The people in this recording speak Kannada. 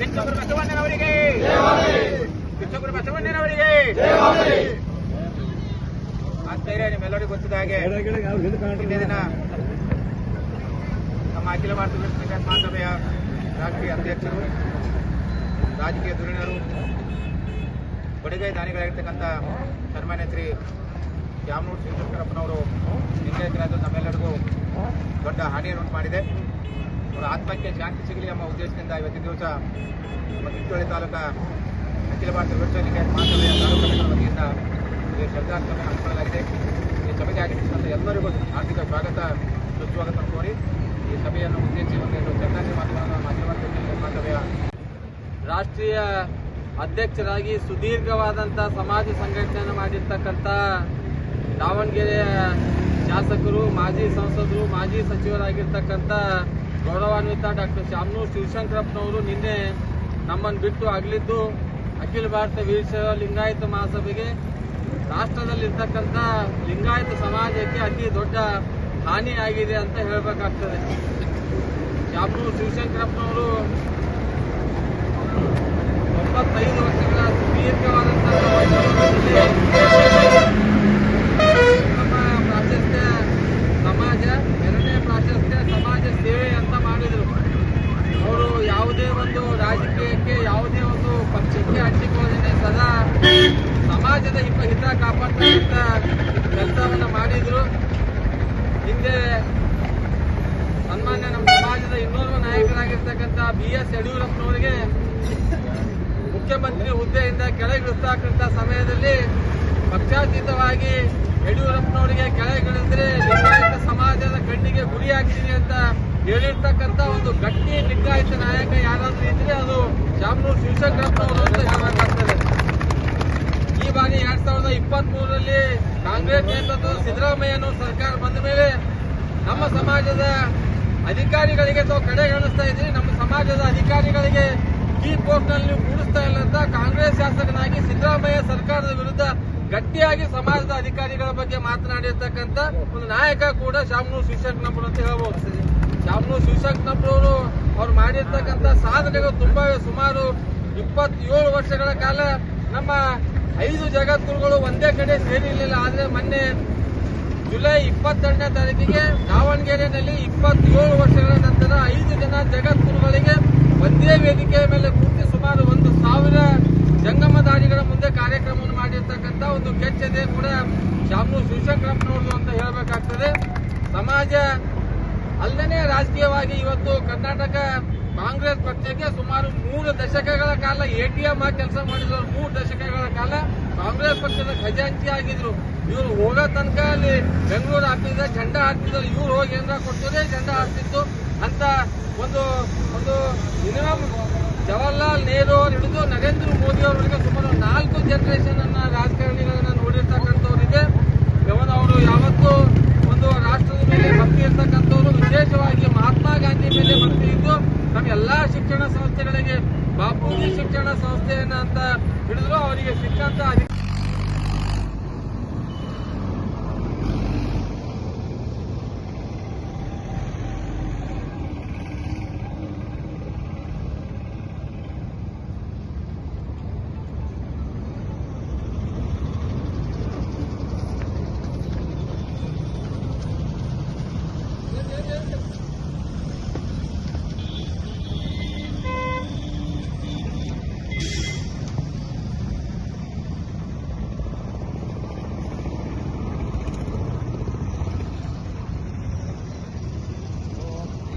ಬಿಚ್ಚುಗುರು ಬಸವಣ್ಣನವರಿಗೆ, ಬಿಚ್ಚುಗುರು ಬಸವಣ್ಣನವರಿಗೆ. ಆತ್ಮೀಯರೇ, ನಿಮ್ಮೆಲ್ಲರಿಗೂ ಗೊತ್ತಿದ್ದ ಹಾಗೆ ಇದೇ ದಿನ ನಮ್ಮ ಅಖಿಲ ಭಾರತ ವಿಶ್ವ ಮಹಾಸಭೆಯ ರಾಷ್ಟ್ರೀಯ ಅಧ್ಯಕ್ಷರು, ರಾಜಕೀಯ ಧುರೀಣರು, ಕೊಡುಗೈ ದಾನಿಗಳಾಗಿರ್ತಕ್ಕಂಥ ಸನ್ಮಾನ್ಯ ಶ್ರೀ ಜಾಮನೂರು ಶಿವಶಂಕರಪ್ಪನವರು ಲಿಂಗಾಯತರಾದ ನಮ್ಮೆಲ್ಲರಿಗೂ ದೊಡ್ಡ ಹಾನಿಯನ್ನುಂಟು ಮಾಡಿದೆ. ಅವರ ಆತ್ಮಕ್ಕೆ ಶಾಂತಿ ಸಿಗಲಿ ಎಂಬ ಉದ್ದೇಶದಿಂದ ಇವತ್ತಿನ ದಿವಸ ನಮ್ಮ ಚಿಂಚೋಳಿ ತಾಲೂಕಾ ಅಖಿಲ ಭಾರತ ವಿಶ್ವ ಲಿಂಗಾಯತ ಮಹಾಸಭೆಯ ತಾಲೂಕು ವತಿಯಿಂದ ಈ ಶ್ರದ್ಧಾಂಜಲಿ ಹಮ್ಮಿಕೊಳ್ಳಲಾಗಿದೆ. ಈ ಸಭೆಗೆ ಆಗಮಿಸಿದಂಥ ಎಲ್ಲರಿಗೂ ಆರ್ಥಿಕ ಸ್ವಾಗತ ಸುಸ್ವಾಗತ ಕೋರಿ ಈ ಸಭೆಯನ್ನು ಉದ್ದೇಶಿಸಿ ಒಂದು ಶ್ರದ್ಧಾಂಜಲಿ ಮಾತುಗಳನ್ನು ನಮ್ಮ ಅಖಿಲ ಭಾರತ ವಿಶ್ವ ಮಹಾಸಭೆಯ ರಾಷ್ಟ್ರೀಯ ಅಧ್ಯಕ್ಷರಾಗಿ ಸುದೀರ್ಘವಾದಂಥ ಸಮಾಜ ಸಂಘಟನೆ ಮಾಡಿರ್ತಕ್ಕಂಥ ದಾವಣಗೆರೆಯ ಶಾಸಕರು, ಮಾಜಿ ಸಂಸದರು, ಮಾಜಿ ಸಚಿವರಾಗಿರ್ತಕ್ಕಂಥ ಗೌರವಾನ್ವಿತ ಡಾಕ್ಟರ್ ಶಾಮನೂರು ಶಿವಶಂಕರಪ್ಪನವರು ನಿನ್ನೆ ನಮ್ಮನ್ನು ಬಿಟ್ಟು ಆಗಲಿದ್ದು ಅಖಿಲ ಭಾರತ ವೀರಶೈವ ಲಿಂಗಾಯತ ಮಹಾಸಭೆಗೆ, ರಾಷ್ಟ್ರದಲ್ಲಿರ್ತಕ್ಕಂಥ ಲಿಂಗಾಯತ ಸಮಾಜಕ್ಕೆ ಅತಿ ದೊಡ್ಡ ಹಾನಿಯಾಗಿದೆ ಅಂತ ಹೇಳಬೇಕಾಗ್ತದೆ. ಶಾಮನೂರು ಶಿವಶಂಕರಪ್ಪನವರು 95 ವರ್ಷಗಳ ಸುದೀರ್ಘವಾದಂತಹ ನಮ್ಮ ಪ್ರಾಶಸ್ತ್ಯ ಸಮಾಜ, ಎರಡನೇ ಪ್ರಾಶಸ್ತ್ಯ ಸಮಾಜ ಸೇವೆ ಅಂತ ಮಾಡಿದರು. ಅವರು ಯಾವುದೇ ಒಂದು ರಾಜಕೀಯಕ್ಕೆ, ಯಾವುದೇ ಒಂದು ಪಕ್ಷಕ್ಕೆ ಅಂಟಿಕೊಳ್ಳದೆ ಸದಾ ಸಮಾಜದ ಹಿತ ಕಾಪಾಡ್ತಕ್ಕಂಥ ಕೆಲಸವನ್ನು ಮಾಡಿದರು. ಹಿಂದೆ ಸನ್ಮಾನ್ಯ ನಮ್ಮ ಸಮಾಜದ ಇನ್ನೋರ್ವ ನಾಯಕರಾಗಿರ್ತಕ್ಕಂಥ BS ಯಡಿಯೂರಪ್ಪನವರಿಗೆ ಮುಖ್ಯಮಂತ್ರಿ ಹುದ್ದೆಯಿಂದ ಕೆಳಗಿಳಿಸ್ತಕ್ಕಂಥ ಸಮಯದಲ್ಲಿ ಪಕ್ಷಾತೀತವಾಗಿ ಯಡಿಯೂರಪ್ಪನವರಿಗೆ ಕೆಳಗಿಳಿದ್ರೆ ಲಿಂಗಾಯತ ಸಮಾಜದ ಕಣ್ಣಿಗೆ ಗುರಿಯಾಗ್ತೀನಿ ಅಂತ ಹೇಳಿರ್ತಕ್ಕಂಥ ಒಂದು ಗಟ್ಟಿ ಲಿಂಗಾಯತ ನಾಯಕ ಯಾರಾದ್ರೂ ಇದ್ರೆ ಅದು ಶಾಮನೂರು ಶಿವಶಂಕರಪ್ಪನವರು ಅಂತ ಹೇಳಬೇಕಾಗ್ತದೆ. ಈ ಬಾರಿ 2023ರಲ್ಲಿ ಕಾಂಗ್ರೆಸ್ ನೇತೃತ್ವದ ಸಿದ್ದರಾಮಯ್ಯನವರು ಸರ್ಕಾರ ಬಂದ ಮೇಲೆ ನಮ್ಮ ಸಮಾಜದ ಅಧಿಕಾರಿಗಳಿಗೆ ತಾವು ಕಡೆಗಣಿಸ್ತಾ ಇದ್ದೀರಿ, ನಮ್ಮ ಸಮಾಜದ ಅಧಿಕಾರಿಗಳಿಗೆ ಈ ಪೋಸ್ಟ್ನಲ್ಲಿ ನೀವು ಕೂಡಿಸ್ತಾ ಇಲ್ಲ ಅಂತ ಕಾಂಗ್ರೆಸ್ ಶಾಸಕನಾಗಿ ಸಿದ್ದರಾಮಯ್ಯ ಸರ್ಕಾರದ ವಿರುದ್ಧ ಗಟ್ಟಿಯಾಗಿ ಸಮಾಜದ ಅಧಿಕಾರಿಗಳ ಬಗ್ಗೆ ಮಾತನಾಡಿರ್ತಕ್ಕಂಥ ಒಂದು ನಾಯಕ ಕೂಡ ಶಾಮನೂರು ಶಿವಶಂಕರಪ್ಪನವರು ಅಂತ ಹೇಳಬಹುದು. ಶಾಮನೂರು ಶಿವಶಂಕರಪ್ಪನವರು ಅವ್ರು ಮಾಡಿರ್ತಕ್ಕಂಥ ಸಾಧನೆಗಳು ತುಂಬಾ. ಸುಮಾರು 27 ವರ್ಷಗಳ ಕಾಲ ನಮ್ಮ 5 ಜಗದ್ಗುರುಗಳು ಒಂದೇ ಕಡೆ ಸೇರಿರಲಿಲ್ಲ. ಆದರೆ ಮೊನ್ನೆ ಜುಲೈ 22ನೇ ತಾರೀಕಿಗೆ ದಾವಣಗೆರೆಯಲ್ಲಿ 27 ವರ್ಷಗಳ ನಂತರ 5 ಜನ ಜಗದ್ಗುರುಗಳಿಗೆ ಒಂದೇ ವೇದಿಕೆಯ ಮೇಲೆ ಕೂತಿ ಸುಮಾರು 1,000 ಜಂಗಮದಾರಿಗಳ ಮುಂದೆ ಕಾರ್ಯಕ್ರಮವನ್ನು ಮಾಡಿರ್ತಕ್ಕಂಥ ಒಂದು ಕೆಚ್ಚದೆ ಕೂಡ ಶಾಮನೂರು ಶಿವಶಂಕರಪ್ಪನವರು ಅಂತ ಹೇಳಬೇಕಾಗ್ತದೆ. ಸಮಾಜ ಅಲ್ಲದೆ ರಾಜಕೀಯವಾಗಿ ಇವತ್ತು ಕರ್ನಾಟಕ ಕಾಂಗ್ರೆಸ್ ಪಕ್ಷಕ್ಕೆ ಸುಮಾರು 3 ದಶಕಗಳ ಕಾಲ ATM ಆಗಿ ಕೆಲಸ ಮಾಡಿದ್ರು. 3 ದಶಕಗಳ ಕಾಲ ಕಾಂಗ್ರೆಸ್ ಪಕ್ಷದ ಖಜಾಂಚಿ ಆಗಿದ್ರು. ಇವರು ಹೋಗೋ ತನಕ ಅಲ್ಲಿ ಬೆಂಗಳೂರು ಹಾಕಿದ್ರೆ ಜೆಂಡಾ ಹಾಕ್ತಿದ್ರು, ಇವ್ರು ಹೋಗಿ ಏನಾರ ಕೊಡ್ತಿದ್ರೆ ಜೆಂಡಾ ಹಾಕ್ತಿತ್ತು ಅಂತ ಒಂದು ಮಿನಿಮಮ್ ಜವಾಹರ್ಲಾಲ್ ನೆಹರು ಅವರು ಹಿಡಿದು ನರೇಂದ್ರ ಮೋದಿ ಅವರಿಗೆ ಸುಮಾರು 4 ಜನರೇಷನ್ ಅನ್ನ ರಾಜಕಾರಣಿಗಳನ್ನ ನೋಡಿರ್ತಕ್ಕಂಥವ್ರಿಗೆ ಅವರು ಯಾವತ್ತೂ ಒಂದು ರಾಷ್ಟ್ರದ ಮೇಲೆ ಭಕ್ತಿ ಇರ್ತಕ್ಕಂಥವ್ರು. ವಿಶೇಷವಾಗಿ ಮಹಾತ್ಮ ಗಾಂಧಿ ಮೇಲೆ ಭಕ್ತಿ ಇದ್ದು ನಮ್ಮ ಎಲ್ಲಾ ಶಿಕ್ಷಣ ಸಂಸ್ಥೆಗಳಿಗೆ ಬಾಪೂಜಿ ಶಿಕ್ಷಣ ಸಂಸ್ಥೆಯನ್ನ ಅಂತ ಹಿಡಿದ್ರು. ಅವರಿಗೆ ಸಿಕ್ಕಂತ